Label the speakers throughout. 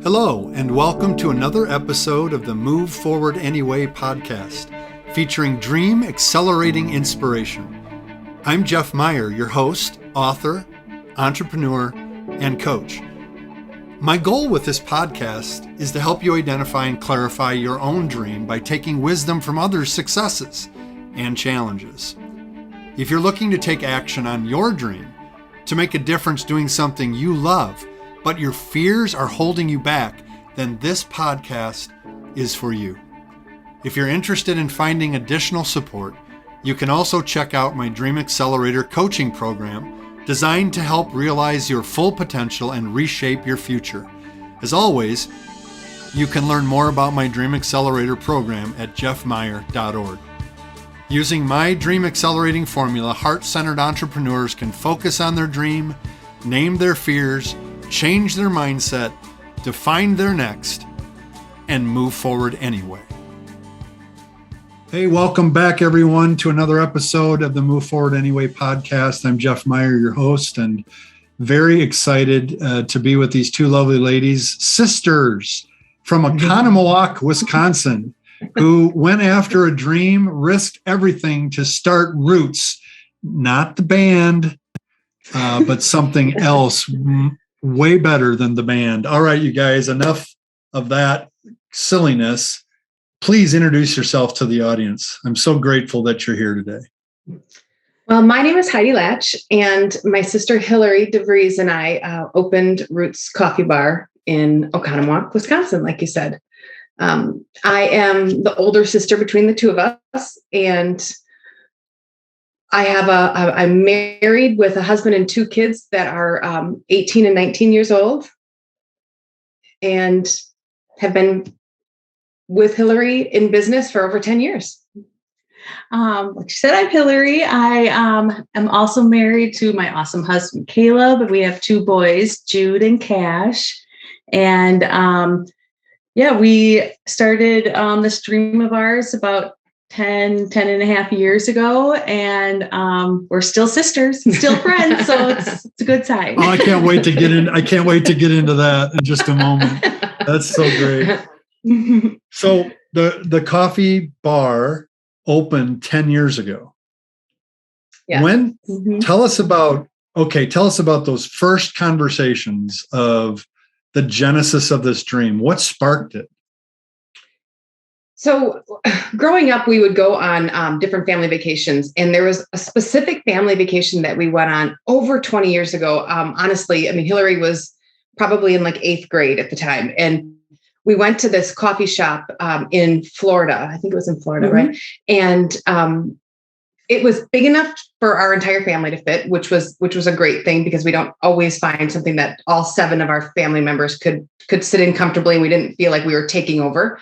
Speaker 1: Hello, and welcome to another episode of the Move Forward Anyway podcast, featuring dream accelerating inspiration. I'm Jeff Meyer, your host, author, entrepreneur, and coach. My goal with this podcast is to help you identify and clarify your own dream by taking wisdom from others' successes and challenges. If you're looking to take action on your dream, to make a difference doing something you love, but your fears are holding you back, then this podcast is for you. If you're interested in finding additional support, you can also check out my Dream Accelerator coaching program designed to help realize your full potential and reshape your future. As always, you can learn more about my Dream Accelerator program at jeffmeyer.org. Using my Dream Accelerating formula, heart-centered entrepreneurs can focus on their dream, name their fears, change their mindset, define their next, and move forward anyway. Hey, welcome back, everyone, to another episode of the Move Forward Anyway podcast. I'm Jeff Meyer, your host, and very excited to be with these two lovely ladies, sisters from Oconomowoc, Wisconsin, who went after a dream, risked everything to start Roots, not the band, but something else way better than the band. All right, you guys, enough of that silliness. Please introduce yourself to the audience. I'm so grateful that you're here today.
Speaker 2: Well, my name is Heidi Latch, and my sister Hilary DeVries and I opened Roots Coffee Bar in Oconomowoc, Wisconsin, like you said. I am the older sister between the two of us, and I'm married with a husband and two kids that are 18 and 19 years old, and have been with Hilary in business for over 10 years.
Speaker 3: Like you said, I'm Hilary. I am also married to my awesome husband, Caleb. We have two boys, Jude and Cash. And we started this dream of ours about 10 and a half years ago, and we're still sisters and still friends, so it's a good time.
Speaker 1: Oh, I can't wait to get into that in just a moment. That's so great. So the coffee bar opened 10 years ago.
Speaker 2: Yeah.
Speaker 1: When tell us about those first conversations of the genesis of this dream. What sparked it?
Speaker 2: So growing up, we would go on different family vacations, and there was a specific family vacation that we went on over 20 years ago. Honestly, I mean, Hilary was probably in like 8th grade at the time. And we went to this coffee shop in Florida. I think it was in Florida, right? And it was big enough for our entire family to fit, which was a great thing, because we don't always find something that all 7 of our family members could sit in comfortably, and we didn't feel like we were taking over.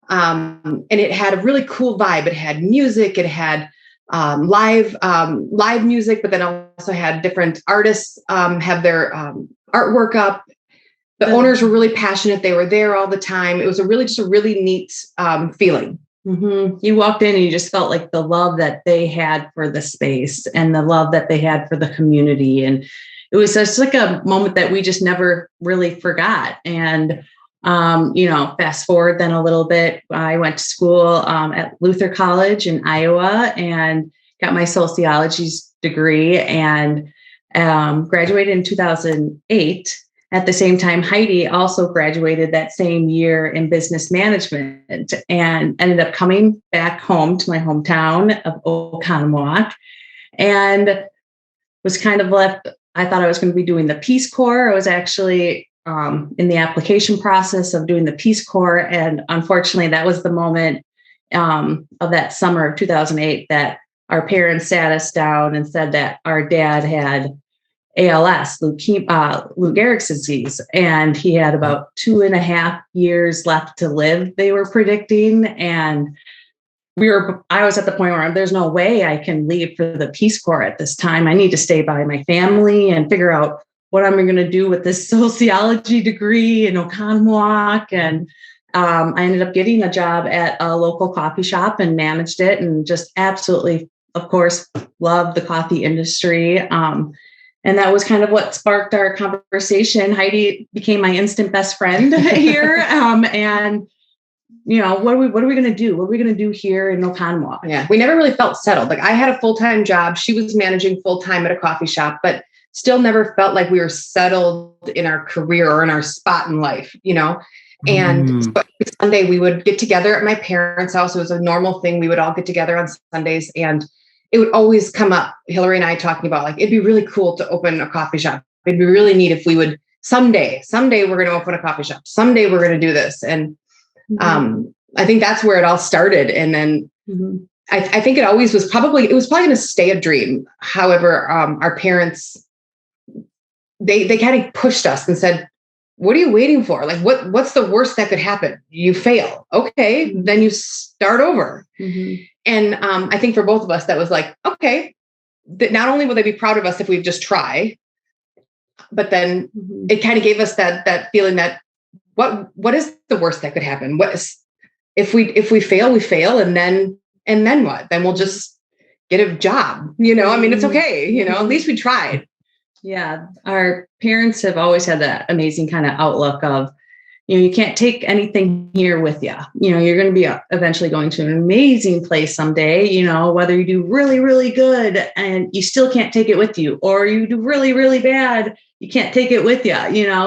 Speaker 2: And it had a really cool vibe. It had music, it had live music, but then also had different artists have their artwork up. The owners were really passionate. They were there all the time. It was a really neat feeling.
Speaker 3: Mm-hmm. You walked in and you just felt like the love that they had for the space and the love that they had for the community. And it was just like a moment that we just never really forgot. And fast forward then a little bit, I went to school at Luther College in Iowa and got my sociology degree, and graduated in 2008. At the same time, Heidi also graduated that same year in business management, and ended up coming back home to my hometown of Oconomowoc, and was kind of left. I thought I was going to be doing the Peace Corps. I was actually in the application process of doing the Peace Corps. And unfortunately, that was the moment of that summer of 2008 that our parents sat us down and said that our dad had ALS, Lou Gehrig's disease, and he had about 2.5 years left to live, they were predicting. And I was at the point where there's no way I can leave for the Peace Corps at this time. I need to stay by my family and figure out what I'm going to do with this sociology degree in Oconomowoc. And I ended up getting a job at a local coffee shop and managed it, and just absolutely, of course, loved the coffee industry. And that was kind of what sparked our conversation. Heidi became my instant best friend here. And what are we going to do? What are we going to do here in Oconomowoc?
Speaker 2: Yeah. We never really felt settled. Like I had a full-time job. She was managing full-time at a coffee shop, but still never felt like we were settled in our career or in our spot in life, And so Sunday we would get together at my parents' house. It was a normal thing. We would all get together on Sundays, and it would always come up, Hilary and I talking about like, it'd be really cool to open a coffee shop. It'd be really neat if we would someday we're going to open a coffee shop. Someday we're going to do this. And I think that's where it all started. And then I think it was probably going to stay a dream. However, our parents, they kind of pushed us and said, what are you waiting for? Like, what's the worst that could happen? You fail. Okay. Then you start over. And I think for both of us, that was like, okay, that not only will they be proud of us if we just try, but then it kind of gave us that feeling that what is the worst that could happen? What is, if we fail, we fail. And then what? Then we'll just get a job, I mean, it's okay. At least we tried.
Speaker 3: Yeah. Our parents have always had that amazing kind of outlook of, you can't take anything here with you. You're going to be eventually going to an amazing place someday, whether you do really, really good and you still can't take it with you, or you do really, really bad, you can't take it with you,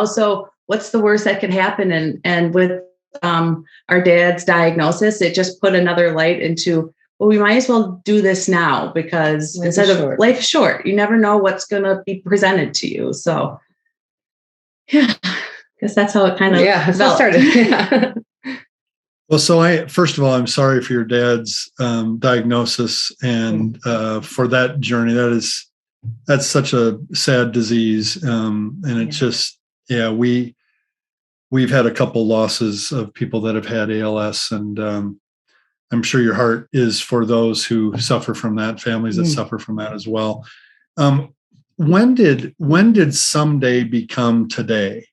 Speaker 3: so what's the worst that could happen? And with our dad's diagnosis, it just put another light into, well, we might as well do this now, because life is short. You never know what's going to be presented to you. So yeah. Guess that's how it kind of
Speaker 2: started. Yeah.
Speaker 1: Well, so first of all, I'm sorry for your dad's diagnosis and for that journey. That's such a sad disease, and it's just we've had a couple losses of people that have had ALS, and I'm sure your heart is for those who suffer from that, families that suffer from that as well. When did someday become today?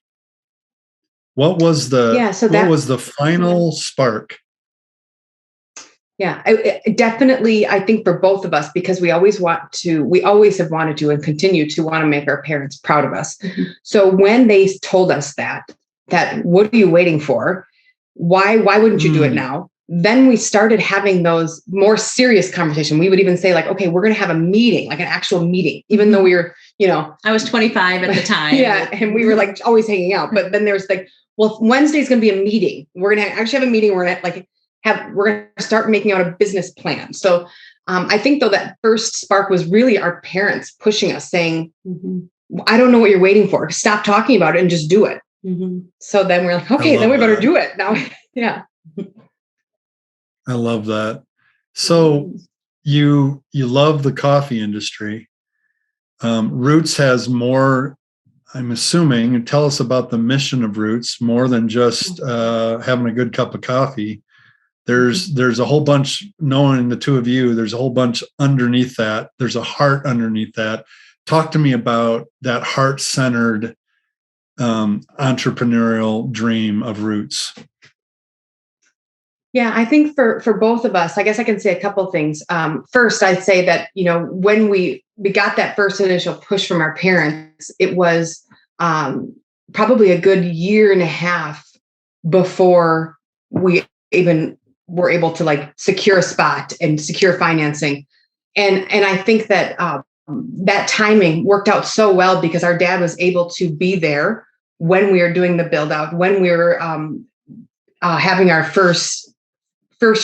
Speaker 1: What was the final spark?
Speaker 2: Yeah, definitely. I think for both of us, because we always have wanted to and continue to want to make our parents proud of us. So when they told us that what are you waiting for? Why wouldn't you do it now? Then we started having those more serious conversations. We would even say like, okay, we're going to have a meeting, like an actual meeting, even though we were,
Speaker 3: I was 25 at the time.
Speaker 2: Yeah. And we were like always hanging out. But then there's like, well, Wednesday's going to be a meeting. We're going to actually have a meeting. We're going to start making out a business plan. So I think though that first spark was really our parents pushing us, saying, I don't know what you're waiting for. Stop talking about it and just do it. So then we're like, okay, then we better do it now. Yeah.
Speaker 1: I love that. So you love the coffee industry. Roots has more, I'm assuming, tell us about the mission of Roots, more than just having a good cup of coffee. There's a whole bunch, knowing the two of you, there's a whole bunch underneath that. There's a heart underneath that. Talk to me about that heart-centered entrepreneurial dream of Roots.
Speaker 2: Yeah, I think for both of us, I guess I can say a couple of things. First, I'd say that, when we got that first initial push from our parents, it was probably a good year and a half before we even were able to like secure a spot and secure financing. And I think that that timing worked out so well because our dad was able to be there when we were doing the build out, when we were having our first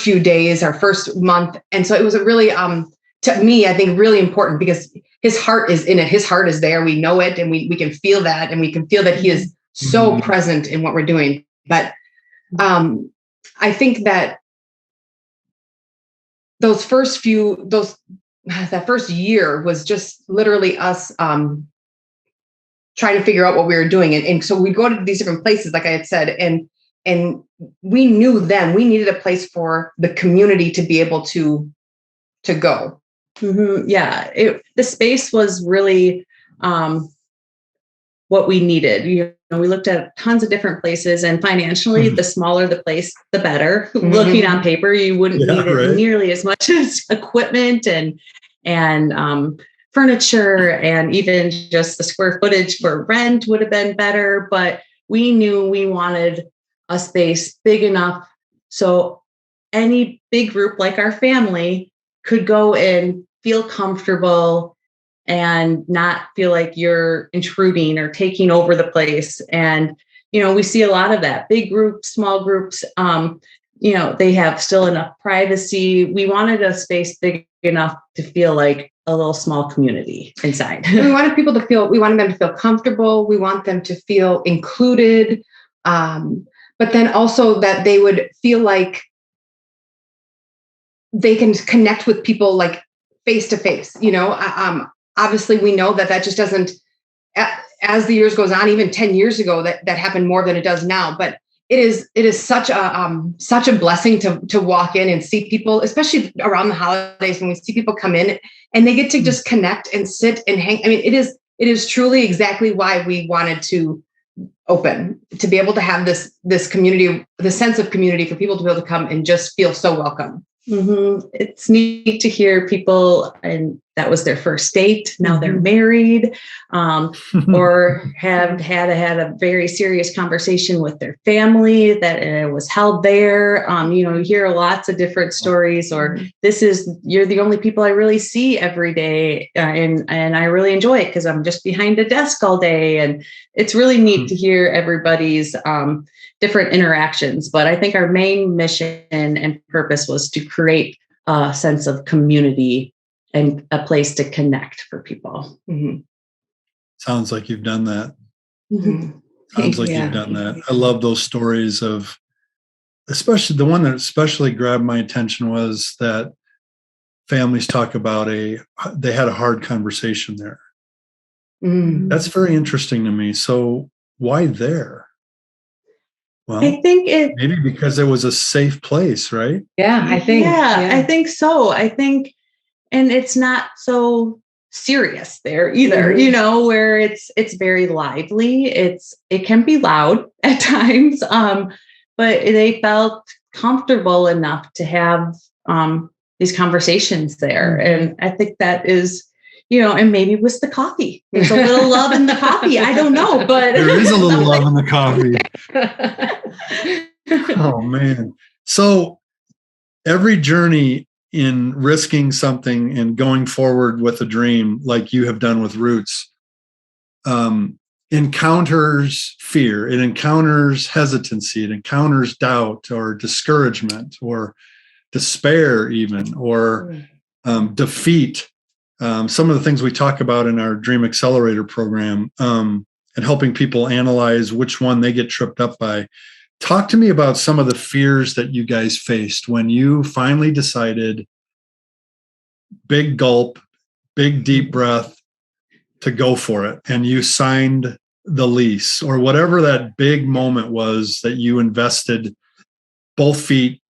Speaker 2: few days, our first month. And so it was a really, to me, I think really important because his heart is in it. His heart is there. We know it. And we can feel that. And we can feel that he is so present in what we're doing. But I think that that first year was just literally us trying to figure out what we were doing. And so we go to these different places, like I had said, and we knew then we needed a place for the community to be able to go.
Speaker 3: Yeah, the space was really what we needed. We looked at tons of different places, and financially, the smaller the place, the better. Looking on paper, you wouldn't need it nearly as much as equipment and furniture, and even just the square footage for rent would have been better. But we knew we wanted a space big enough so any big group like our family could go in, feel comfortable, and not feel like you're intruding or taking over the place. And, we see a lot of that. Big groups, small groups, they have still enough privacy. We wanted a space big enough to feel like a little small community inside.
Speaker 2: We wanted them to feel comfortable. We want them to feel included. But then also that they would feel like they can connect with people like face to face. Obviously we know that just doesn't, as the years goes on, even 10 years ago, that happened more than it does now. But it is such a blessing to walk in and see people, especially around the holidays when we see people come in and they get to just connect and sit and hang. I mean, it is truly exactly why we wanted to open, to be able to have this community, the sense of community for people to be able to come and just feel so welcome.
Speaker 3: Mm-hmm. It's neat to hear people, and that was their first date. Now they're married, or have had a very serious conversation with their family that it was held there. You hear lots of different stories, or you're the only people I really see every day. And I really enjoy it because I'm just behind a desk all day. And it's really neat to hear everybody's, different interactions. But I think our main mission and purpose was to create a sense of community and a place to connect for people.
Speaker 1: Mm-hmm. Sounds like you've done that.
Speaker 3: Mm-hmm.
Speaker 1: Sounds like you've done that. I love those stories of, especially the one that especially grabbed my attention was that families talk about they had a hard conversation there. Mm. That's very interesting to me. So why there? Well,
Speaker 3: I think
Speaker 1: maybe because it was a safe place, right?
Speaker 2: Yeah, I think.
Speaker 3: Yeah, I think so. I think, and it's not so serious there either, where it's very lively. It can be loud at times, but they felt comfortable enough to have these conversations there. And I think that is, and maybe it was the coffee. There's a little love in the coffee. I don't know, but
Speaker 1: there is a little love in the coffee. Oh man. So every journey in risking something and going forward with a dream, like you have done with Roots, encounters fear. It encounters hesitancy. It encounters doubt or discouragement or despair even, or defeat. Some of the things we talk about in our Dream Accelerator program, and helping people analyze which one they get tripped up by. Talk to me about some of the fears that you guys faced when you finally decided, big gulp, big deep breath, to go for it. And you signed the lease, or whatever that big moment was that you invested both feet,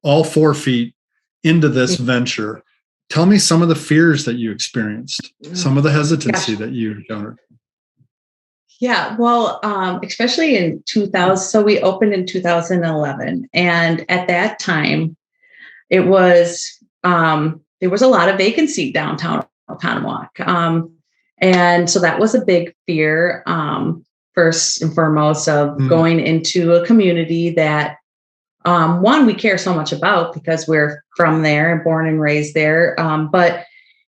Speaker 1: all 4 feet into this venture. Tell me some of the fears that you experienced, some of the hesitancy that you encountered.
Speaker 3: Yeah, well, especially in 2000. So we opened in 2011. And at that time, it was, there was a lot of vacancy downtown Oconomowoc. And so that was a big fear, first and foremost, of going into a community that, one, we care so much about because we're from there and born and raised there. But,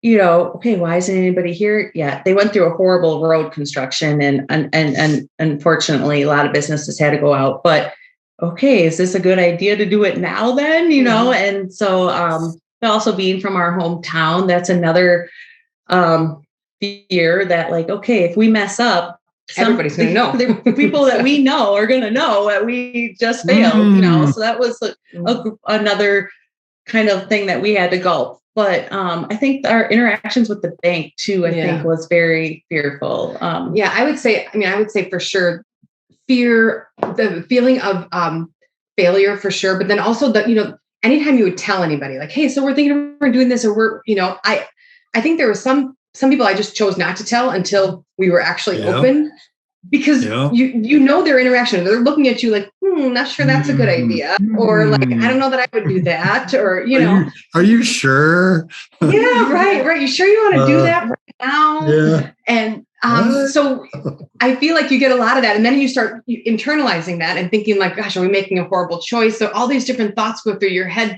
Speaker 3: okay, why isn't anybody here yet? They went through a horrible road construction and unfortunately a lot of businesses had to go out. But okay, is this a good idea to do it now then? And so also being from our hometown, that's another fear that, like, okay, if we mess up,
Speaker 2: everybody's going to know.
Speaker 3: The people that we know are going to know that we just failed, So that was another kind of thing that we had to gulp. But I think our interactions with the bank too, I think was very fearful.
Speaker 2: I would say for sure, fear, the feeling of failure for sure. But then also anytime you would tell anybody like, hey, so we're thinking we're doing this, or I think there was some people I just chose not to tell until we were actually open, because their interaction, they're looking at you like, not sure that's a good idea. Or like, I don't know that I would do that. Or,
Speaker 1: Are you sure?
Speaker 2: Yeah, right. You sure you want to do that right now?
Speaker 1: Yeah.
Speaker 2: And so I feel like you get a lot of that. And then you start internalizing that and thinking like, gosh, are we making a horrible choice? So all these different thoughts go through your head.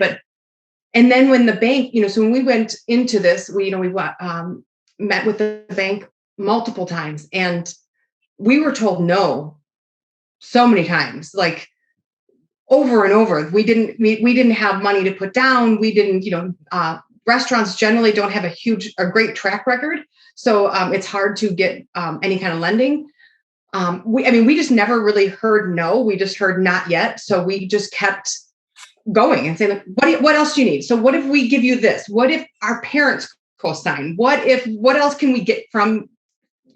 Speaker 2: And then when the bank, so when we went into this, we met with the bank multiple times and we were told no so many times, like over and over. We didn't have money to put down. We didn't, restaurants generally don't have a great track record. So it's hard to get any kind of lending. We just never really heard no. We just heard not yet. So we just kept going and saying, like, what else do you need? So what if we give you this? What if our parents co-sign? What else can we get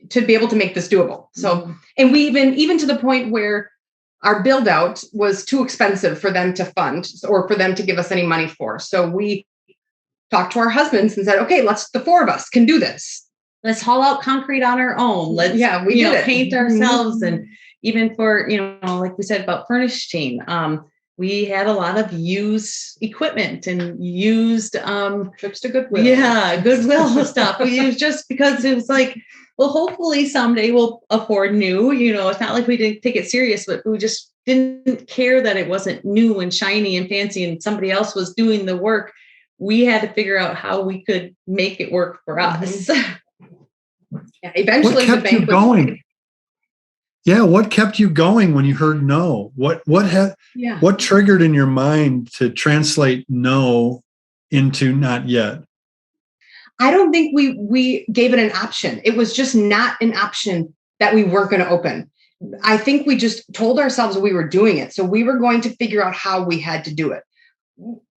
Speaker 2: to be able to make this doable? So, and we even to the point where our build out was too expensive for them to fund or for them to give us any money for. So we talked to our husbands and said, okay, the four of us can do this.
Speaker 3: Let's haul out concrete on our own. Let's paint ourselves. And even for, like we said about furnishing, we had a lot of used equipment and used
Speaker 2: trips to Goodwill.
Speaker 3: Yeah, Goodwill stuff. We used just because it was like, well, hopefully someday we'll afford new. It's not like we didn't take it serious, but we just didn't care that it wasn't new and shiny and fancy and somebody else was doing the work. We had to figure out how we could make it work for us.
Speaker 2: Yeah, eventually
Speaker 1: what kept you going? Yeah, what kept you going when you heard no? What triggered in your mind to translate no into not yet?
Speaker 2: I don't think we gave it an option. It was just not an option that we weren't going to open. I think we just told ourselves we were doing it. So we were going to figure out how we had to do it.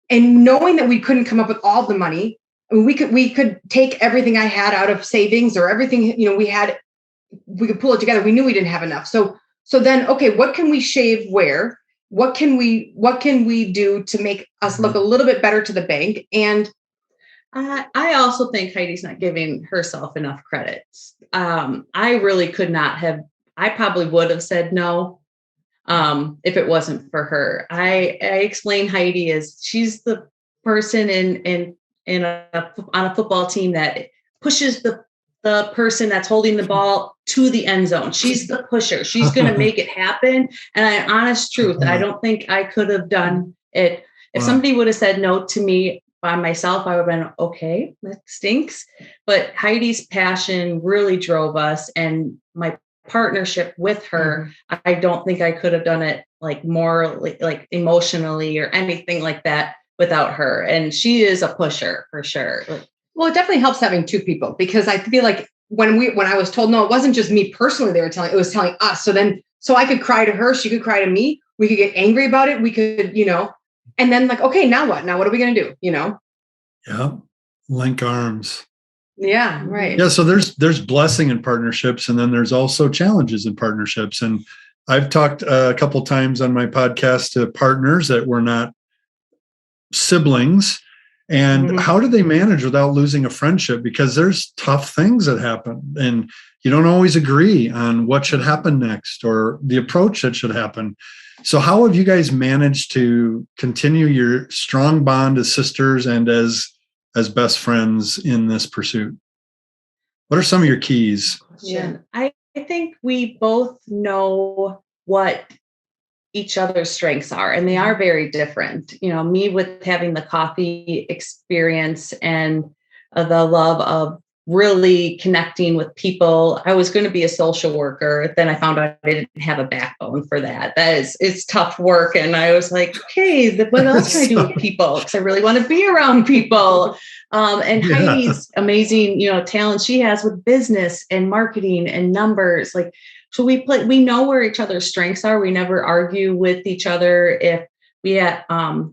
Speaker 2: And knowing that we couldn't come up with all the money, we could take everything I had out of savings or everything, we could pull it together. We knew we didn't have enough. So then, okay, what can we shave where? What can we do to make us look a little bit better to the bank? And
Speaker 3: I also think Heidi's not giving herself enough credit. I really could not have, I probably would have said no if it wasn't for her. I explain Heidi as she's the person on a football team that pushes the person that's holding the ball to the end zone. She's the pusher. She's going to make it happen. And honest truth, I don't think I could have done it. If somebody would have said no to me by myself, I would have been, okay, that stinks. But Heidi's passion really drove us, and my partnership with her, I don't think I could have done it like more like emotionally or anything like that without her. And she is a pusher for sure.
Speaker 2: Well, it definitely helps having two people, because I feel like when I was told no, it wasn't just me personally it was telling us. So I could cry to her, she could cry to me, we could get angry about it, we could, and then like, okay, now what? Now what are we going to do?
Speaker 1: Yeah. Link arms.
Speaker 2: Yeah. Right.
Speaker 1: Yeah. So there's blessing in partnerships, and then there's also challenges in partnerships. And I've talked a couple of times on my podcast to partners that were not siblings, and how do they manage without losing a friendship? Because there's tough things that happen, and you don't always agree on what should happen next or the approach that should happen. So how have you guys managed to continue your strong bond as sisters and as best friends in this pursuit? What are some of your keys?
Speaker 3: Yeah, I think we both know what each other's strengths are, and they are very different. Me with having the coffee experience and the love of really connecting with people. I was going to be a social worker. Then I found out I didn't have a backbone for that. It's tough work. And I was like, okay, what else can I do with people? Because I really want to be around people. Heidi's amazing, talent she has with business and marketing and numbers. So we know where each other's strengths are. We never argue with each other. If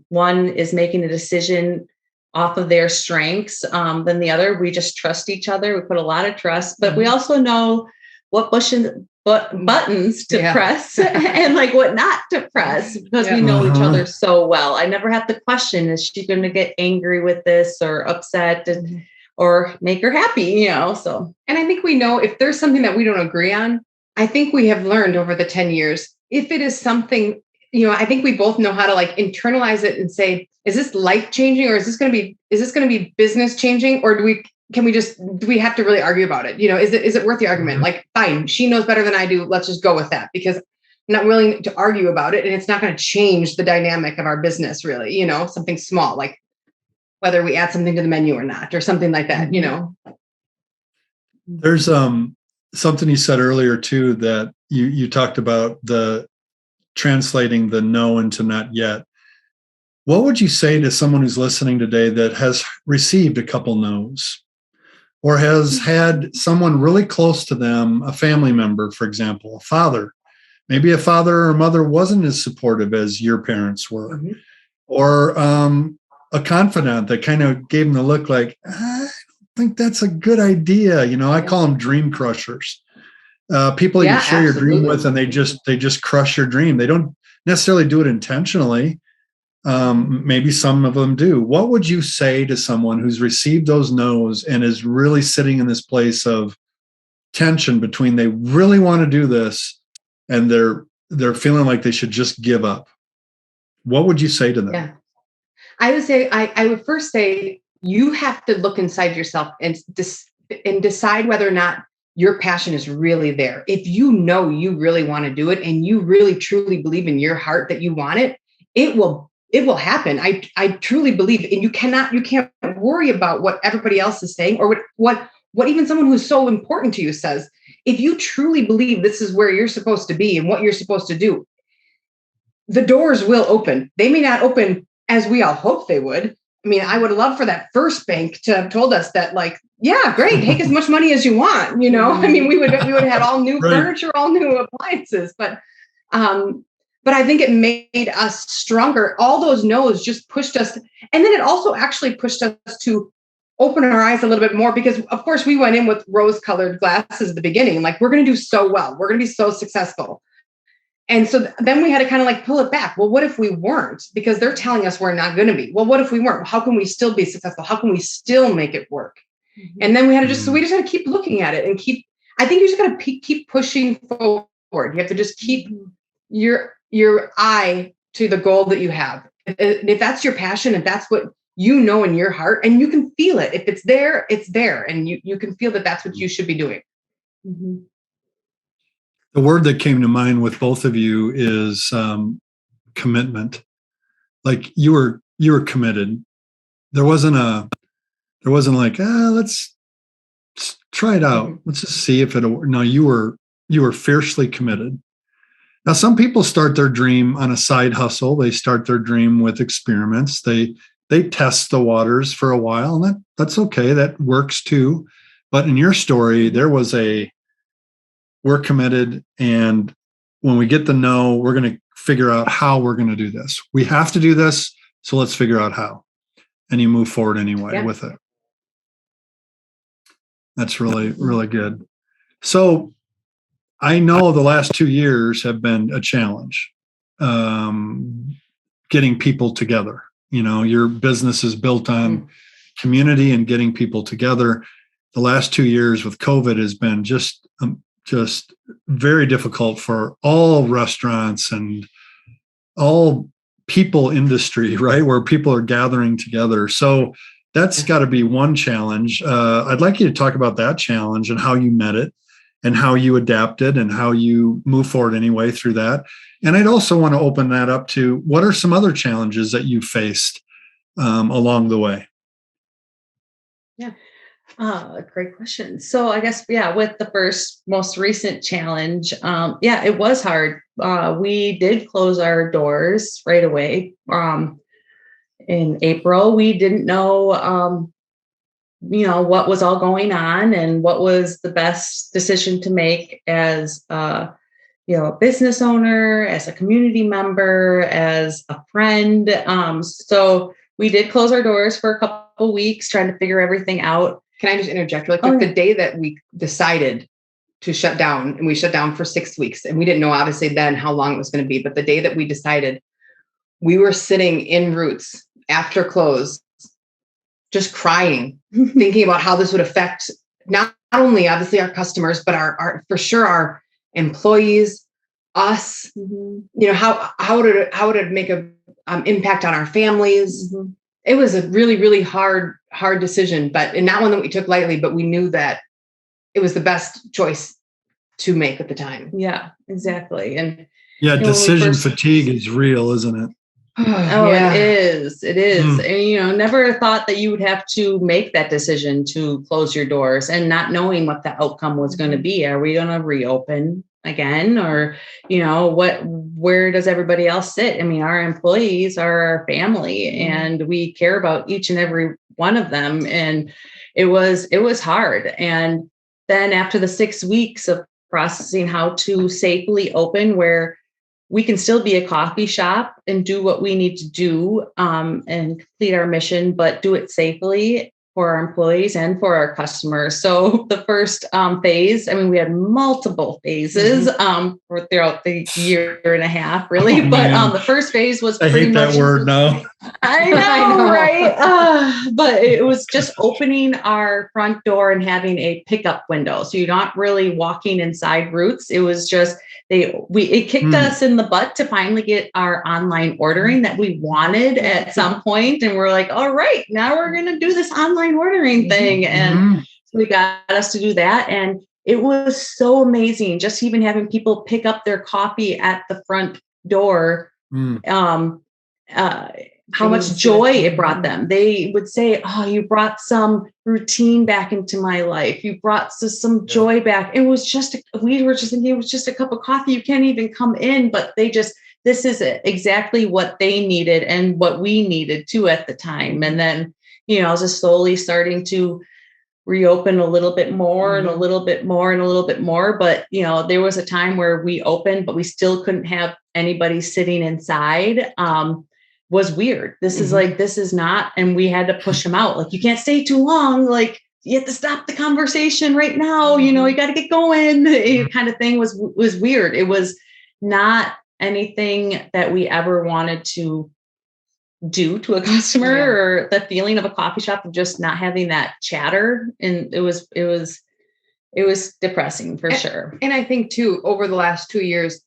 Speaker 3: one is making a decision off of their strengths, then the other, we just trust each other. We put a lot of trust, but we also know what buttons to press and what not to press, because we know each other so well. I never have to question, is she going to get angry with this or upset or make her happy, so.
Speaker 2: And I think we know if there's something that we don't agree on, I think we have learned over the 10 years, if it is something I think we both know how to like internalize it and say, is this life changing, or is this going to be business changing, or do we have to really argue about it? Is it worth the argument? Like, fine, she knows better than I do. Let's just go with that, because I'm not willing to argue about it. And it's not going to change the dynamic of our business, really, something small, like whether we add something to the menu or not, or something like that,
Speaker 1: There's something you said earlier too, that you talked about the translating the no into not yet. What would you say to someone who's listening today that has received a couple no's, or has had someone really close to them, a family member, for example, a father, maybe a father or mother wasn't as supportive as your parents were, or a confidant that kind of gave them the look like, I don't think that's a good idea. I call them dream crushers. People you share your dream with, and they just crush your dream. They don't necessarily do it intentionally. Maybe some of them do. What would you say to someone who's received those no's and is really sitting in this place of tension between they really want to do this and they're feeling like they should just give up? What would you say to them?
Speaker 2: Yeah, I would say, I would first say, you have to look inside yourself and decide whether or not your passion is really there. If you really want to do it, and you really truly believe in your heart that you want it, it will happen. I truly believe, and you can't worry about what everybody else is saying, or what even someone who's so important to you says. If you truly believe this is where you're supposed to be and what you're supposed to do, the doors will open. They may not open as we all hope they would. I mean, I would love for that first bank to have told us that, like, yeah, great, take as much money as you want. I mean, we would have all new furniture, all new appliances, but I think it made us stronger. All those no's just pushed us. And then it also actually pushed us to open our eyes a little bit more, because of course we went in with rose-colored glasses at the beginning. Like, we're going to do so well. We're going to be so successful. And so then we had to kind of like pull it back. Well, what if we weren't? Because they're telling us we're not going to be. Well, what if we weren't? How can we still be successful? How can we still make it work? And then we had to so we just had to keep looking at it and I think you just got to keep pushing forward. You have to just keep your eye to the goal that you have. If that's your passion, if that's what in your heart, and you can feel it. If it's there, it's there. And you can feel that that's what you should be doing. Mm-hmm.
Speaker 1: The word that came to mind with both of you is commitment. Like, you were committed. There wasn't like, let's try it out. Let's just see if it'll. No, you were fiercely committed. Now, some people start their dream on a side hustle. They start their dream with experiments. They test the waters for a while, and that's okay. That works too. But in your story, there was we're committed, and when we get the no, we're going to figure out how we're going to do this. We have to do this, so let's figure out how. And you move forward anyway with it. That's really, really good. So I know the last 2 years have been a challenge, getting people together. Your business is built on community and getting people together. The last 2 years with COVID has been just very difficult for all restaurants and all people industry, right? Where people are gathering together. So that's got to be one challenge. I'd like you to talk about that challenge and how you met it and how you adapted and how you move forward anyway through that. And I'd also want to open that up to, what are some other challenges that you faced along the way?
Speaker 3: Yeah. Great question. So I guess, with the most recent challenge, it was hard. We did close our doors right away. In April, we didn't know, what was all going on and what was the best decision to make as a business owner, as a community member, as a friend. So we did close our doors for a couple weeks, trying to figure everything out.
Speaker 2: Can I just interject really quick? The day that we decided to shut down, and we shut down for 6 weeks, and we didn't know obviously then how long it was going to be, but the day that we decided, we were sitting in Roots after close, just crying, thinking about how this would affect not only obviously our customers, but our for sure our employees, us, how would it make a impact on our families? It was a really, really hard decision, and not one that we took lightly, but we knew that it was the best choice to make at the time.
Speaker 3: Yeah, exactly. And
Speaker 1: decision fatigue is real, isn't it?
Speaker 3: It is. It is. And, never thought that you would have to make that decision to close your doors and not knowing what the outcome was going to be. Are we going to reopen again? Or, where does everybody else sit? I mean, our employees are our family and we care about each and every one of them. And it was hard. And then after the 6 weeks of processing how to safely open, where we can still be a coffee shop and do what we need to do and complete our mission, but do it safely for our employees and for our customers. So the first phase, we had multiple phases throughout the year and a half, really. But the first phase was
Speaker 1: I hate that word now.
Speaker 3: I know, right? But it was just opening our front door and having a pickup window. So you're not really walking inside Roots. It was just it kicked us in the butt to finally get our online ordering that we wanted at some point. And we're like, all right, now we're going to do this online ordering thing. And so we got us to do that. And it was so amazing. Just even having people pick up their coffee at the front door, how much joy it brought them. They would say, oh, you brought some routine back into my life. You brought some joy back. It was we were just thinking it was just a cup of coffee. You can't even come in, but this is exactly what they needed and what we needed too at the time. And then, just slowly starting to reopen a little bit more and a little bit more and a little bit more. But, there was a time where we opened, but we still couldn't have anybody sitting inside. Was weird. This is not, and we had to push them out. Like, you can't stay too long. Like, you have to stop the conversation right now. You got to get going. Kind of thing was weird. It was not anything that we ever wanted to do to a customer or the feeling of a coffee shop of just not having that chatter. And it was depressing for sure.
Speaker 2: And I think too, over the last 2 years,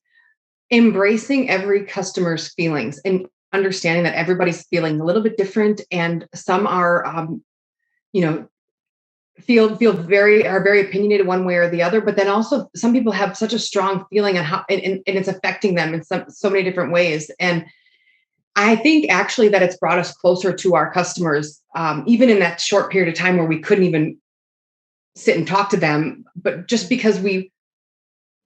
Speaker 2: embracing every customer's feelings and understanding that everybody's feeling a little bit different, and some are, are very opinionated one way or the other. But then also, some people have such a strong feeling on how, and it's affecting them in so many different ways. And I think actually that it's brought us closer to our customers, even in that short period of time where we couldn't even sit and talk to them. But just because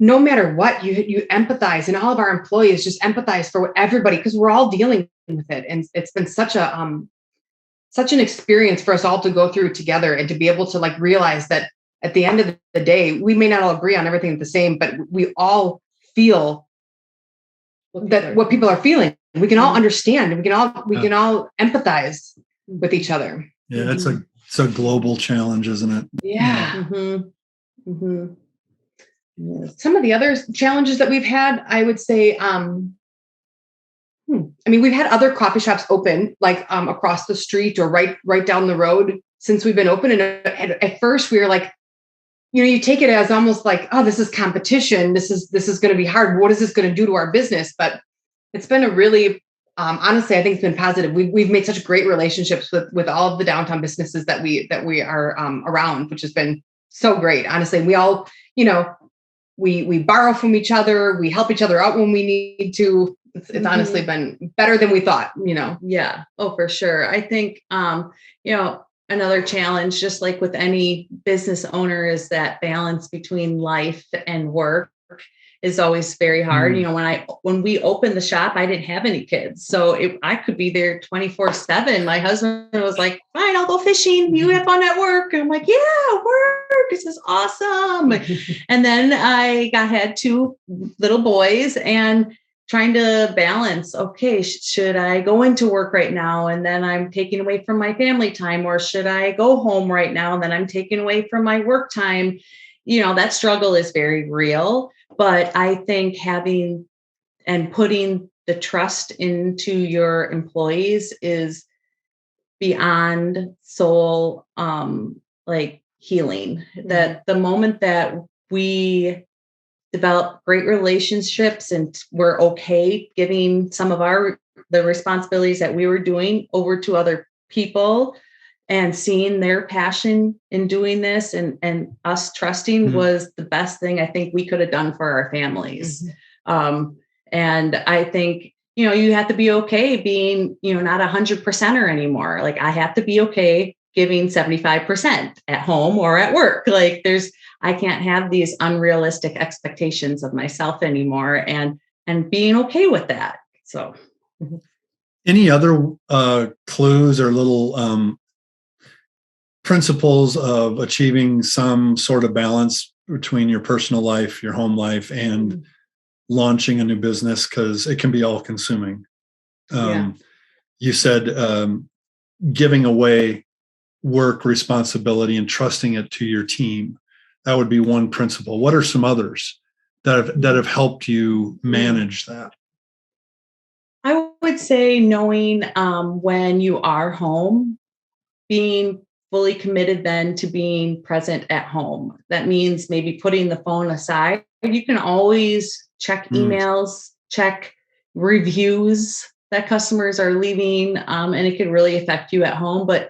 Speaker 2: no matter what, you empathize, and all of our employees just empathize for everybody, because we're all dealing with it. And it's been such an experience for us all to go through together, and to be able to realize that at the end of the day, we may not all agree on everything the same, but we all feel what people are feeling. We can all understand, and we can all empathize with each other.
Speaker 1: Yeah, it's a global challenge, isn't it?
Speaker 2: Yeah. Some of the other challenges that we've had, I would say, we've had other coffee shops open, across the street or right down the road since we've been open. And at first we were like, you take it as almost like, oh, this is competition. This is going to be hard. What is this going to do to our business? But it's been a really, honestly, I think it's been positive. We've made such great relationships with all of the downtown businesses that we are around, which has been so great. Honestly, we all, we borrow from each other. We help each other out when we need to. It's honestly been better than we thought,
Speaker 3: Yeah. Oh, for sure. I think, another challenge, just like with any business owner, is that balance between life and work is always very hard. When we opened the shop, I didn't have any kids, so I could be there 24/7. My husband was like, fine, I'll go fishing. You have fun at work. And I'm like, yeah, work. This is awesome. And then I had 2 little boys and trying to balance, okay, should I go into work right now? And then I'm taking away from my family time, or should I go home right now? And then I'm taking away from my work time. That struggle is very real. But I think having and putting the trust into your employees is beyond soul, healing. That the moment that we developed great relationships, and we're okay giving some of the responsibilities that we were doing over to other people, and seeing their passion in doing this and us trusting was the best thing I think we could have done for our families. And I think, you have to be okay being, not 100%er anymore. Like, I have to be okay giving 75% at home or at work. Like, I can't have these unrealistic expectations of myself anymore, and being okay with that. So
Speaker 1: any other clues or little principles of achieving some sort of balance between your personal life, your home life, and launching a new business? Because it can be all consuming. You said giving away work responsibility and trusting it to your team. That would be one principle. What are some others that have helped you manage that?
Speaker 3: I would say knowing when you are home, being fully committed then to being present at home. That means maybe putting the phone aside. You can always check emails, check reviews that customers are leaving, and it can really affect you at home. But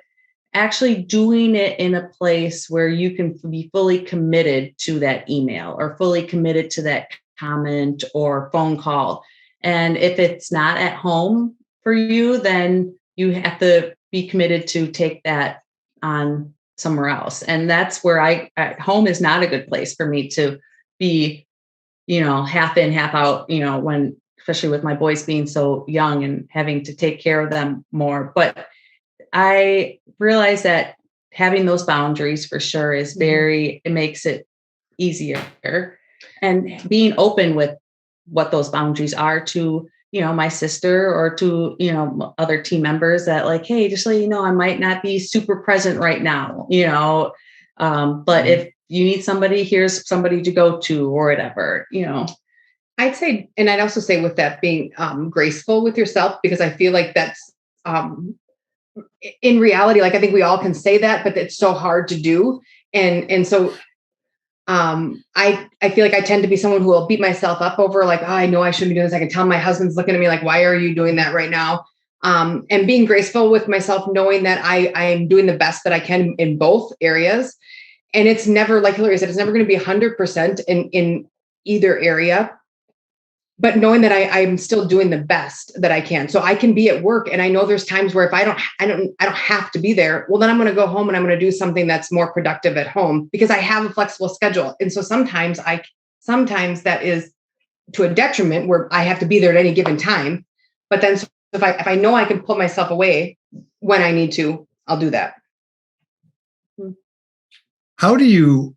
Speaker 3: actually doing it in a place where you can be fully committed to that email or fully committed to that comment or phone call. And if it's not at home for you, then you have to be committed to take that on somewhere else. And that's where home is not a good place for me to be, half in, half out, especially with my boys being so young and having to take care of them more. But I realize that having those boundaries for sure is it makes it easier, and being open with what those boundaries are to, my sister or to, other team members, that like, hey, just so you know, I might not be super present right now, but if you need somebody, here's somebody to go to or whatever,
Speaker 2: I'd say, and I'd also say with that being graceful with yourself, because I feel like that's in reality, like I think we all can say that, but it's so hard to do. And so I feel like I tend to be someone who will beat myself up over like, oh, I know I shouldn't be doing this. I can tell my husband's looking at me like, why are you doing that right now? And being graceful with myself, knowing that I'm doing the best that I can in both areas. And it's never, like Hilary said, it's never going to be 100% in either area, but knowing that I'm still doing the best that I can. So I can be at work, and I know there's times where if I don't have to be there, well, then I'm going to go home and I'm going to do something that's more productive at home because I have a flexible schedule. And so sometimes that is to a detriment where I have to be there at any given time. But then if I know I can pull myself away when I need to, I'll do that.
Speaker 1: How do you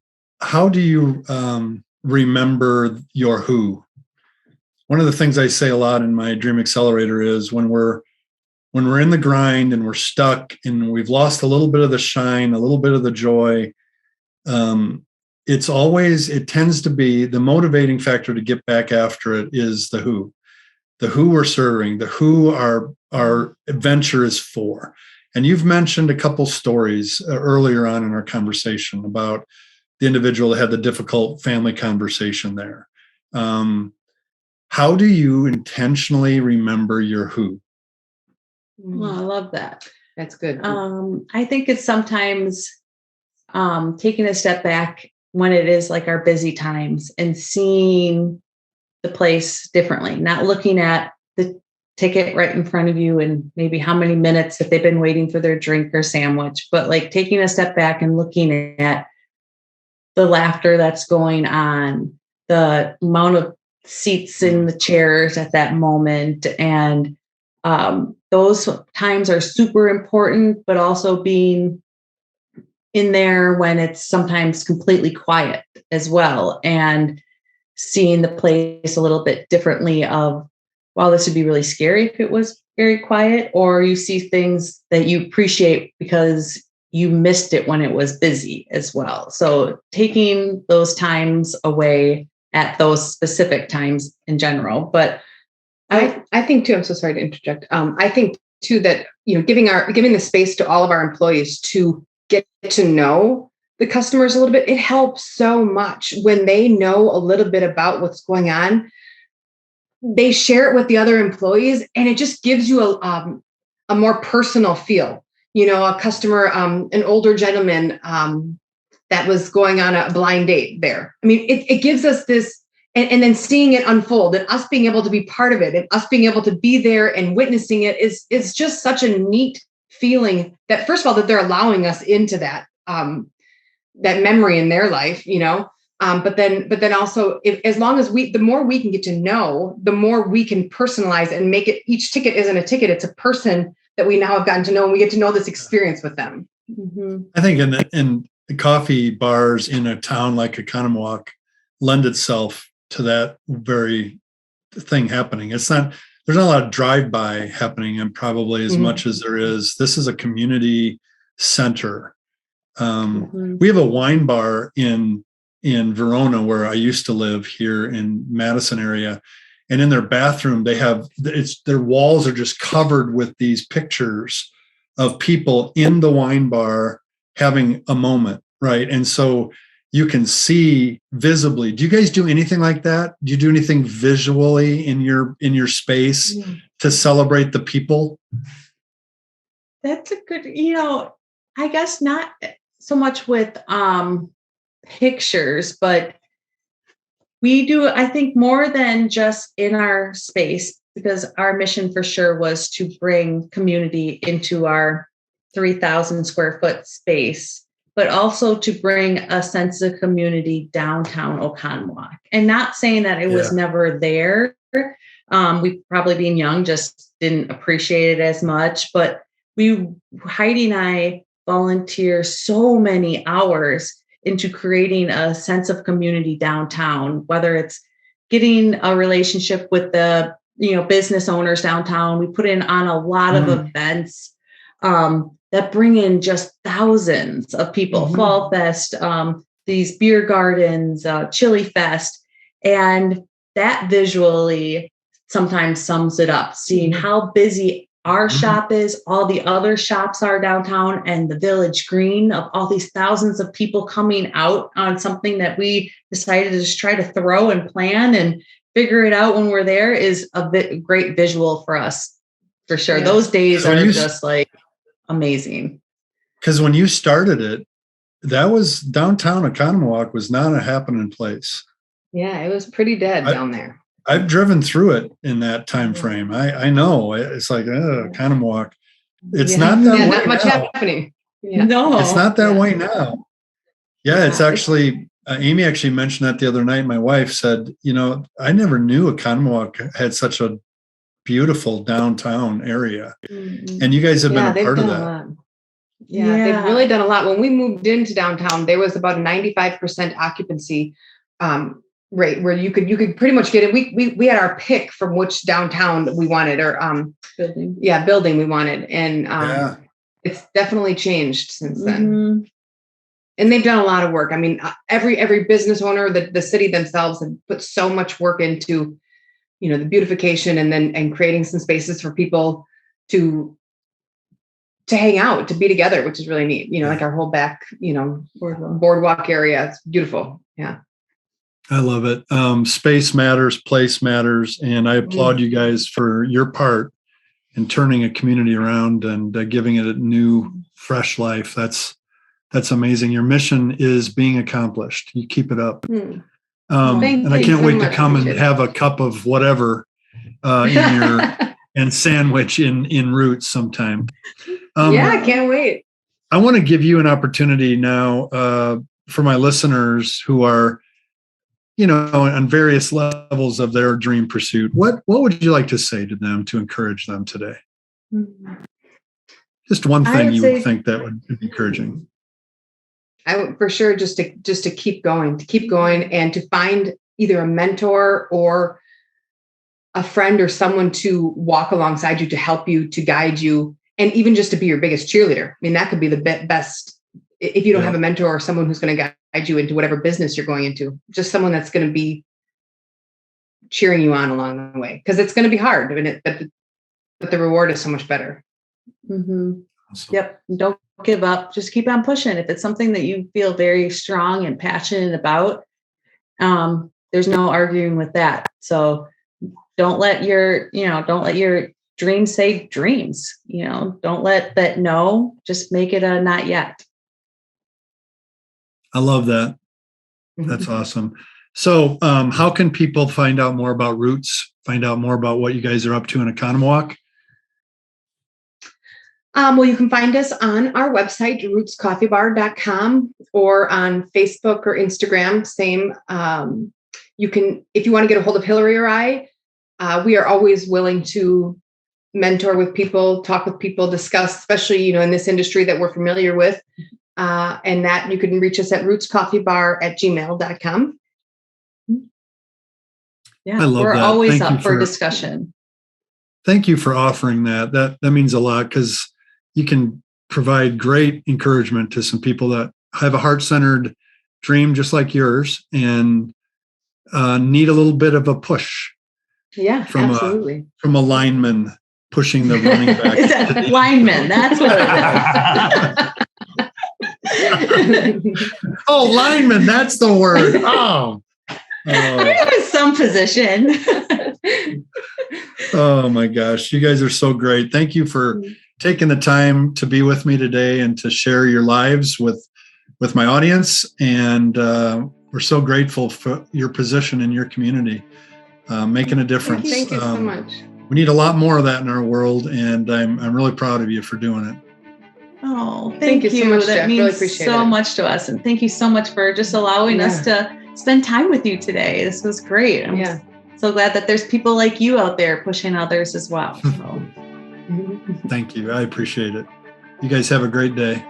Speaker 1: remember your who? One of the things I say a lot in my Dream Accelerator is when we're in the grind and we're stuck and we've lost a little bit of the shine, a little bit of the joy, it tends to be the motivating factor to get back after it is the who we're serving, the who our adventure is for. And you've mentioned a couple stories earlier on in our conversation about the individual that had the difficult family conversation there. How do you intentionally remember your who?
Speaker 3: Well, I love that.
Speaker 2: That's good.
Speaker 3: I think it's sometimes taking a step back when it is like our busy times and seeing the place differently, not looking at the ticket right in front of you and maybe how many minutes if they've been waiting for their drink or sandwich, but like taking a step back and looking at the laughter that's going on, the amount of seats in the chairs at that moment. And those times are super important, but also being in there when it's sometimes completely quiet as well, and seeing the place a little bit differently of, wow, this would be really scary if it was very quiet, or you see things that you appreciate because you missed it when it was busy as well. So taking those times away at those specific times in general. But
Speaker 2: I think too, I'm so sorry to interject. I think too that, giving the space to all of our employees to get to know the customers a little bit. It helps so much when they know a little bit about what's going on. They share it with the other employees, and it just gives you a more personal feel. A customer, an older gentleman that was going on a blind date there. I mean, it gives us this, and then seeing it unfold and us being able to be part of it and us being able to be there and witnessing it is just such a neat feeling that, first of all, that they're allowing us into that memory in their life, but then also, as long as the more we can get to know, the more we can personalize and make it. Each ticket isn't a ticket; it's a person that we now have gotten to know, and we get to know this experience with them.
Speaker 1: Mm-hmm. I think in the coffee bars in a town like Oconomowoc lend itself to that very thing happening. There's not a lot of drive-by happening, and probably as much as there is. This is a community center. We have a wine bar in Verona, where I used to live here in Madison area. And in their bathroom, their walls are just covered with these pictures of people in the wine bar having a moment, right? And so you can see visibly. Do you guys do anything like that? Do you do anything visually in your space to celebrate the people?
Speaker 3: That's a good, I guess not so much with pictures, but we do, I think, more than just in our space, because our mission for sure was to bring community into our 3,000 square foot space, but also to bring a sense of community downtown Oconomowoc. And not saying that it was never there. We probably, being young, just didn't appreciate it as much. But Heidi and I volunteer so many hours into creating a sense of community downtown, whether it's getting a relationship with the business owners downtown. We put on a lot of events that bring in just thousands of people. Fall Fest, these beer gardens, Chili Fest, and that visually sometimes sums it up. Seeing how busy our shop is, all the other shops are downtown, and the village green of all these thousands of people coming out on something that we decided to just try to throw and plan and figure it out when we're there is a great visual for us, for sure. Yeah. Those days are just like amazing.
Speaker 1: Because when you started it, that was downtown Oconomowoc was not a happening place.
Speaker 2: Yeah, it was pretty dead down there.
Speaker 1: I've driven through it in that time frame. I know it's like Oconomowoc. It's not that way
Speaker 2: not much
Speaker 1: now.
Speaker 2: Happening.
Speaker 3: Yeah. No,
Speaker 1: it's not that way now. Yeah, it's actually. Amy actually mentioned that the other night. My wife said, I never knew Oconomowoc had such a beautiful downtown area, and you guys have been a part of that.
Speaker 2: Yeah, they've really done a lot. When we moved into downtown, there was about a 95% occupancy rate where you could pretty much get it. We had our pick from which downtown we wanted, or building we wanted, and it's definitely changed since then. And they've done a lot of work. I mean, every business owner, the city themselves have put so much work into, the beautification and creating some spaces for people to hang out, to be together, which is really neat. Like our whole back, boardwalk area. It's beautiful. Yeah.
Speaker 1: I love it. Space matters, place matters. And I applaud you guys for your part in turning a community around and giving it a new, fresh life. That's amazing. Your mission is being accomplished. You keep it up. And I can't wait to come and have a cup of whatever and sandwich in Roots sometime.
Speaker 2: I can't wait.
Speaker 1: I want to give you an opportunity now for my listeners who are, on various levels of their dream pursuit. What would you like to say to them to encourage them today? Just one thing you would think that would be encouraging.
Speaker 2: I would for sure just to keep going, and to find either a mentor or a friend or someone to walk alongside you, to help you, to guide you, and even just to be your biggest cheerleader. I mean, that could be the best if you don't have a mentor or someone who's going to guide you into whatever business you're going into, just someone that's going to be cheering you on along the way, because it's going to be hard, but the reward is so much better.
Speaker 1: Awesome.
Speaker 3: Yep. Don't give up. Just keep on pushing. If it's something that you feel very strong and passionate about, there's no arguing with that. So don't let your dreams say dreams, don't let that no, just make it a not yet.
Speaker 1: I love that. That's awesome. So how can people find out more about Roots, find out more about what you guys are up to in Oconomowoc?
Speaker 2: Well, you can find us on our website, rootscoffeebar.com, or on Facebook or Instagram. Same. You can, if you want to get a hold of Hilary or I, we are always willing to mentor with people, talk with people, discuss, especially, in this industry that we're familiar with. And that you can reach us at rootscoffeebar@gmail.com.
Speaker 3: Yeah,
Speaker 1: I love
Speaker 3: we're
Speaker 1: that.
Speaker 3: always
Speaker 1: Thank you
Speaker 3: up for discussion.
Speaker 1: Thank you for offering that. That means a lot, because you can provide great encouragement to some people that have a heart-centered dream just like yours and need a little bit of a push.
Speaker 2: Yeah, absolutely.
Speaker 1: From a lineman pushing the running back.
Speaker 3: Is that lineman? That's what it is.
Speaker 1: Oh, lineman, that's the word. Oh.
Speaker 3: There was some position.
Speaker 1: Oh my gosh, you guys are so great. Thank you for taking the time to be with me today and to share your lives with my audience. And we're so grateful for your position in your community, making a difference.
Speaker 2: Thank you so much.
Speaker 1: We need a lot more of that in our world, and I'm really proud of you for doing it.
Speaker 3: Oh, thank you
Speaker 2: so much,
Speaker 3: that
Speaker 2: Jeff.
Speaker 3: means
Speaker 2: really appreciate
Speaker 3: so
Speaker 2: it.
Speaker 3: much to us. And thank you so much for just allowing us to spend time with you today. This was great. I'm so glad that there's people like you out there pushing others as well. So.
Speaker 1: Thank you. I appreciate it. You guys have a great day.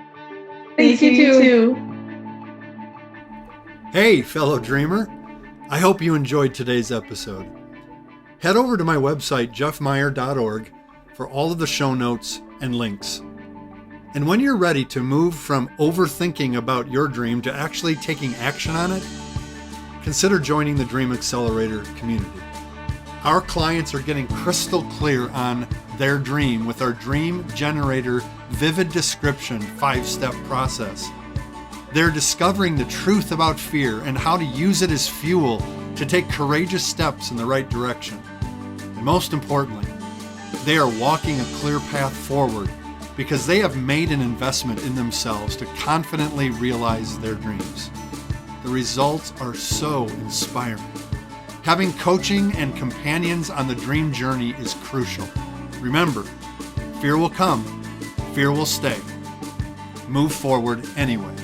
Speaker 3: Thank you too.
Speaker 1: Hey, fellow dreamer. I hope you enjoyed today's episode. Head over to my website, jeffmeyer.org, for all of the show notes and links. And when you're ready to move from overthinking about your dream to actually taking action on it, consider joining the Dream Accelerator community. Our clients are getting crystal clear on their dream with our Dream Generator Vivid Description 5-step process. They're discovering the truth about fear and how to use it as fuel to take courageous steps in the right direction. And most importantly, they are walking a clear path forward because they have made an investment in themselves to confidently realize their dreams. The results are so inspiring. Having coaching and companions on the dream journey is crucial. Remember, fear will come, fear will stay. Move forward anyway.